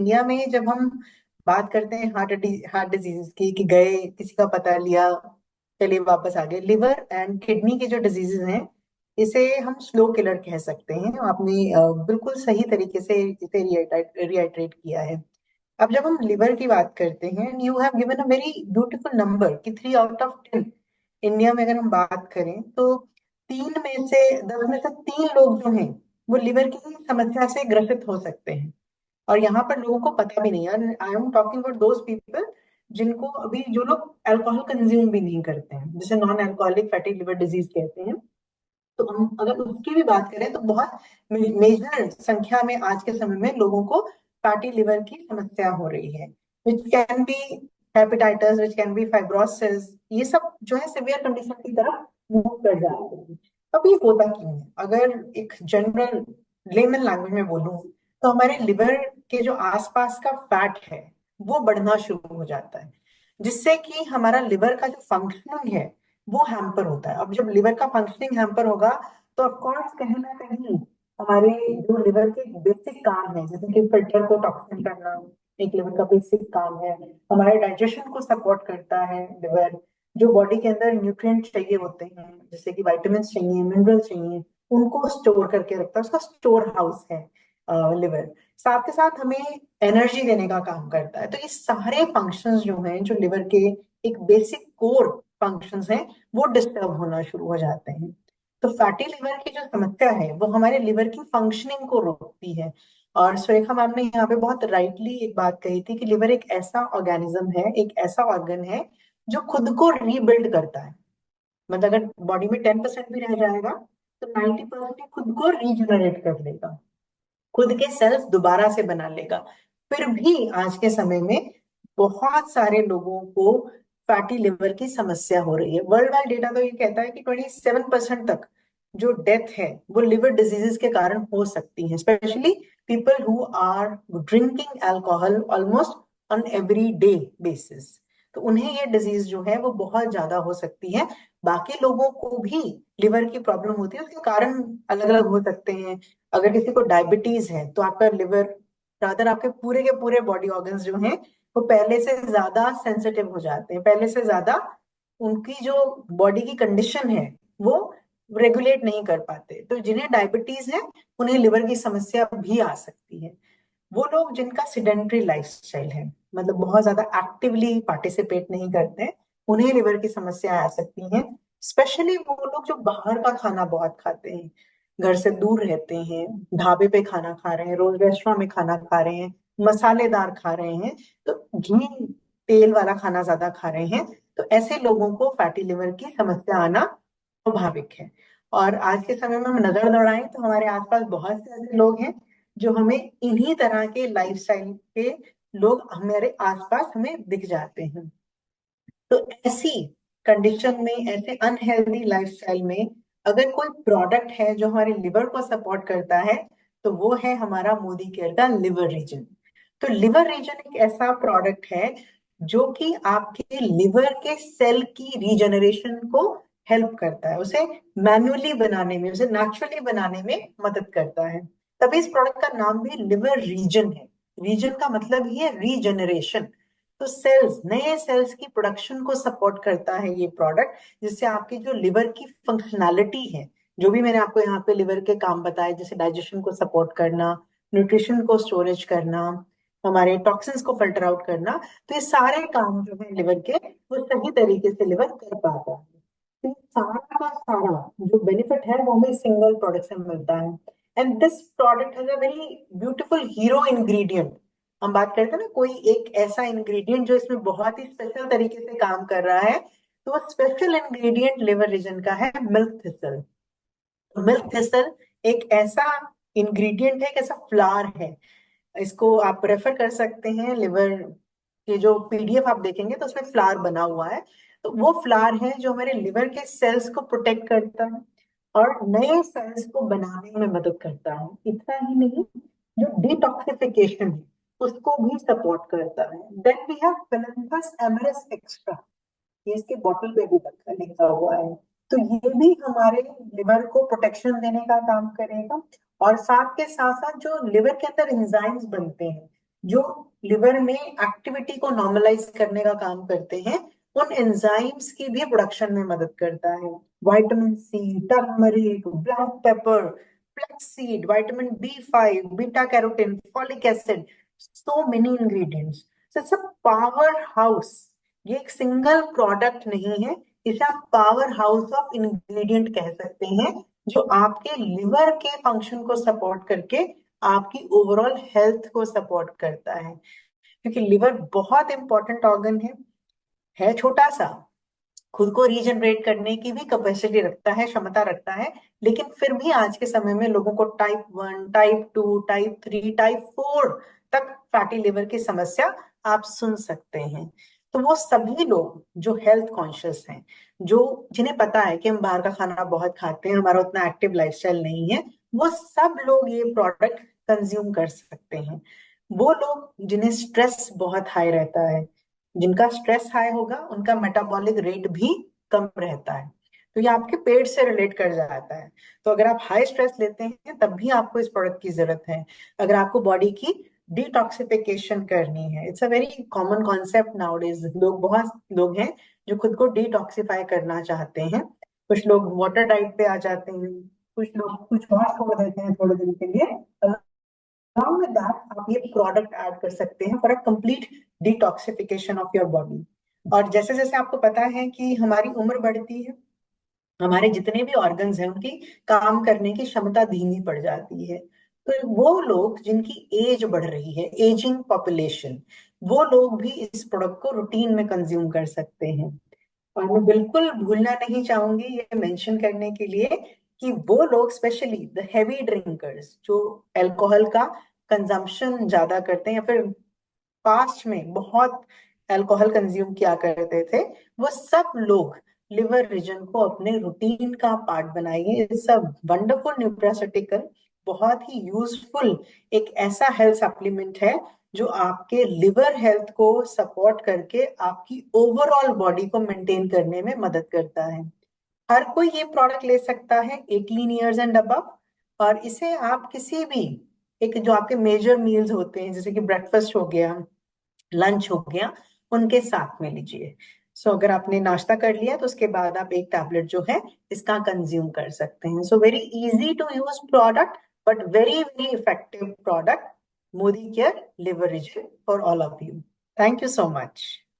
India में जब हम बात करते हैं हार्ट डिजीज की, कि गए किसी का पता लिया, चलिए वापस आ गए, लिवर एंड किडनी के जो डिजीजेस हैं, इसे हम स्लो किलर कह सकते हैं। आपने बिल्कुल सही तरीके से इसे रिआइट्रेट किया है। अब जब हम लिवर की बात करते हैं, you have given a very beautiful number कि 3 आउट ऑफ 10 इंडिया में अगर हम बात करें तो 10 में से 3 लोग जो हैं वो लिवर की समस्या से ग्रसित हो सकते हैं। और यहाँ पर लोगों को पता भी नहीं है। I am talking about those people जिनको अभी, जो लोग अल्कोहल कंज्यूम भी नहीं करते हैं, जिसे non alcoholic fatty liver disease कहते हैं। तो हम अगर उसकी भी बात करें तो बहुत मेजर संख्या में आज के समय में लोगों को फैटी लिवर की समस्या हो रही है, which can be hepatitis, which can be fibrosis. ये सब जो है सिवियर कंडीशन की तरफ मूव कर जाते हैं। अब ये होता क्यों है? अगर एक जनरल लेमन लैंग्वेज में बोलूं तो हमारे लिवर के जो आसपास का फैट है वो बढ़ना शुरू हो जाता है, जिससे कि हमारा लिवर का जो फंक्शनिंग है वो हैम्पर होता है। अब जब लिवर का फंक्शनिंग हैम्पर होगा तो ऑफकोर्स कहीं ना कहीं हमारे जो लिवर के बेसिक काम है, जैसे कि फिल्टर को टॉक्सिन करना, एक लिवर का बेसिक काम है। हमारे डाइजेशन को सपोर्ट करता है लिवर। जो बॉडी के अंदर न्यूट्रिएंट चाहिए होते हैं, जैसे कि विटामिन चाहिए, मिनरल चाहिए, उनको स्टोर करके रखता है, उसका स्टोर हाउस है लिवर। साथ के साथ हमें एनर्जी देने का काम करता है। तो ये सारे फंक्शंस जो हैं, जो लिवर के एक बेसिक कोर फंक्शंस हैं, वो डिस्टर्ब होना शुरू हो जाते हैं। तो फैटी लिवर की जो समस्या है वो हमारे लिवर की फंक्शनिंग को रोकती है। और सुरेखा मैम ने यहाँ पे बहुत राइटली एक बात कही थी कि लिवर एक ऐसा ऑर्गेनिज्म है, एक ऐसा ऑर्गन है जो खुद को रीबिल्ड करता है। मतलब अगर बॉडी में 10% भी रह जाएगा तो 90% खुद को रीजनरेट कर लेगा, खुद के सेल्स दोबारा से बना लेगा। फिर भी आज के समय में बहुत सारे लोगों को फैटी लिवर की समस्या हो रही है। वर्ल्ड वाइड डेटा तो ये कहता है कि 27% तक जो डेथ है वो लिवर डिजीजेस के कारण हो सकती है, specially people who are drinking alcohol almost on every day basis. तो उन्हें ये डिजीज जो है वो बहुत ज्यादा हो सकती है। बाकी लोगों को भी लिवर की प्रॉब्लम होती है, उसके कारण अलग अलग हो सकते हैं। अगर किसी को डायबिटीज है तो आपका लिवर, रादर आपके पूरे के पूरे बॉडी ऑर्गन्स जो हैं वो पहले से ज्यादा सेंसिटिव हो जाते हैं, पहले से ज्यादा उनकी जो बॉडी की कंडीशन है वो रेगुलेट नहीं कर पाते। तो जिन्हें डायबिटीज है उन्हें लिवर की समस्या भी आ सकती है। वो लोग जिनका सिडेंट्री लाइफस्टाइल है, मतलब बहुत ज्यादा एक्टिवली पार्टिसिपेट नहीं करते, उन्हें लिवर की समस्या आ सकती है। स्पेशली वो लोग जो बाहर का खाना बहुत खाते हैं, घर से दूर रहते हैं, ढाबे पे खाना खा रहे हैं, रोज रेस्टोरेंट में खाना खा रहे हैं, मसालेदार खा रहे हैं, तो घी तेल वाला खाना ज्यादा खा रहे हैं, तो ऐसे लोगों को फैटी लिवर की समस्या आना स्वाभाविक है। और आज के समय में हम नजर दौड़ाएं तो हमारे आसपास बहुत से ऐसे लोग हैं जो हमें इन्हीं तरह के लाइफस्टाइल के लोग हमारे आसपास हमें दिख जाते हैं। तो ऐसी कंडीशन में, ऐसे अनहेल्दी लाइफस्टाइल में, अगर कोई प्रोडक्ट है जो हमारे लिवर को सपोर्ट करता है तो वो है हमारा मोदी केयर का लिवर रीजन। तो लिवर रीजन एक ऐसा प्रोडक्ट है जो कि आपके लिवर के सेल की रीजनरेशन को हेल्प करता है, उसे मैन्युअली बनाने में, उसे नेचुरली बनाने में मदद करता है। तभी इस प्रोडक्ट का नाम भी लिवर रीजन है। रीजन का मतलब ही है रीजनरेशन। तो सेल्स, नए सेल्स की प्रोडक्शन को सपोर्ट करता है ये प्रोडक्ट, जिससे आपकी जो लिवर की फंक्शनैलिटी है, जो भी मैंने आपको यहाँ पे लिवर के काम बताए, जैसे डाइजेशन को सपोर्ट करना, न्यूट्रिशन को स्टोरेज करना, हमारे टॉक्सिन्स को फिल्टर आउट करना, तो ये सारे काम जो है लिवर के, वो सही तरीके से लिवर कर पाता है। तो ये सारा का सारा जो बेनिफिट है वो हमें सिंगल प्रोडक्ट से मिलता है। And this product has a very beautiful hero ingredient. हम बात करते हैं ना, कोई एक ऐसा इंग्रेडिएंट जो इसमें बहुत ही स्पेशल तरीके से काम कर रहा है, तो वो स्पेशल इंग्रेडिएंट लिवर रीजन का है मिल्क थिसल। मिल्क थिसल एक ऐसा इंग्रेडिएंट है, एक ऐसा फ्लावर है। इसको आप रेफर कर सकते हैं, लिवर के जो पीडीएफ आप देखेंगे तो उसमें फ्लावर बना हुआ है। तो वो फ्लावर है जो हमारे लिवर के सेल्स को प्रोटेक्ट करता है और नए सेल्स को बनाने में मदद करता है। इतना ही नहीं, जो डिटॉक्सिफिकेशन है उसको भी सपोर्ट करता है। देन वी हैव फिलिंथस एमरस एक्स्ट्रा, ये इसके बॉटल पे भी लिखा हुआ है। तो ये भी हमारे लिवर को प्रोटेक्शन देने का काम करेगा। और साथ के साथ साथ जो लिवर के अंदर एंजाइम्स बनते हैं, जो लिवर में एक्टिविटी को नॉर्मलाइज करने का काम करते हैं, उन एंजाइम्स की भी प्रोडक्शन में मदद करता है। Vitamin C, turmeric, black pepper, flaxseed, vitamin B5, beta carotene, folic acid, so many ingredients. It's a power house. ये एक सिंगल प्रोडक्ट नहीं है, इसे आप पावर हाउस ऑफ इंग्रेडिएंट कह सकते हैं, जो आपके लिवर के फंक्शन को सपोर्ट करके आपकी ओवरऑल हेल्थ को सपोर्ट करता है। क्योंकि लिवर बहुत इंपॉर्टेंट ऑर्गन है छोटा सा, खुद को रीजनरेट करने की भी कैपेसिटी रखता है, क्षमता रखता है, लेकिन फिर भी आज के समय में लोगों को टाइप 1, टाइप 2, टाइप 3, टाइप 4 तक फैटी लिवर की समस्या आप सुन सकते हैं। तो वो सभी लोग जो हेल्थ कॉन्शियस हैं, जो जिन्हें पता है कि हम बाहर का खाना बहुत खाते हैं, हमारा उतना एक्टिव लाइफस्टाइल नहीं है, वो सब लोग ये प्रोडक्ट कंज्यूम कर सकते हैं। वो लोग जिन्हें स्ट्रेस बहुत हाई रहता है, जिनका स्ट्रेस हाई होगा उनका मेटाबॉलिक रेट भी कम रहता है। तो ये आपके पेट से रिलेट कर जाता है। तो अगर आप हाई स्ट्रेस लेते हैं तब भी आपको इस प्रोडक्ट की जरूरत है। अगर आपको बॉडी की डिटॉक्सिफिकेशन करनी है, it's a very common concept nowadays, बहुत लोग हैं जो खुद को डिटॉक्सिफाई करना चाहते हैं। कुछ लोग वाटर डाइट पे आ जाते हैं, कुछ लोग कुछ और छोड़ देते हैं थोड़े दिन के लिए। along with that आप ये प्रोडक्ट ऐड कर सकते हैं for a complete detoxification of your body. और जैसे जैसे आपको पता है कि हमारी उम्र बढ़ती है, हमारे जितने भी ऑर्गन्स हैं उनकी काम करने की क्षमता धीमी पड़ जाती है। तो वो लोग जिनकी एज बढ़ रही है, एजिंग पॉपुलेशन, वो लोग भी इस प्रोडक्ट को रूटीन में कंज्यूम कर सकते हैं। और मैं बिल्कुल भूलना नहीं चाहूंगी ये मेंशन करने के लिए कि वो लोग, स्पेशली द हैवी ड्रिंकर्स, जो अल्कोहल का कंजम्पशन ज्यादा करते हैं या फिर पास्ट में बहुत अल्कोहल कंज्यूम किया करते थे, वो सब लोग लिवर रीजन को अपने रूटीन का पार्ट बनाइए। इट्स अ वंडरफुल न्यूट्रास्यूटिकल, बहुत ही यूजफुल एक ऐसा हेल्थ सप्लीमेंट है जो आपके लिवर हेल्थ को सपोर्ट करके आपकी ओवरऑल बॉडी को मेंटेन करने में मदद करता है। हर कोई ये प्रोडक्ट ले सकता है 18 ईयर्स एंड अबव। और इसे आप किसी भी, एक जो आपके मेजर मील्स होते हैं जैसे कि ब्रेकफास्ट हो गया, लंच हो गया, उनके साथ में लीजिए। सो अगर आपने नाश्ता कर लिया तो उसके बाद आप एक टैबलेट जो है इसका कंज्यूम कर सकते हैं। So very easy to use product, but very very effective product, Modicare liver reason for all of you. Thank you so much.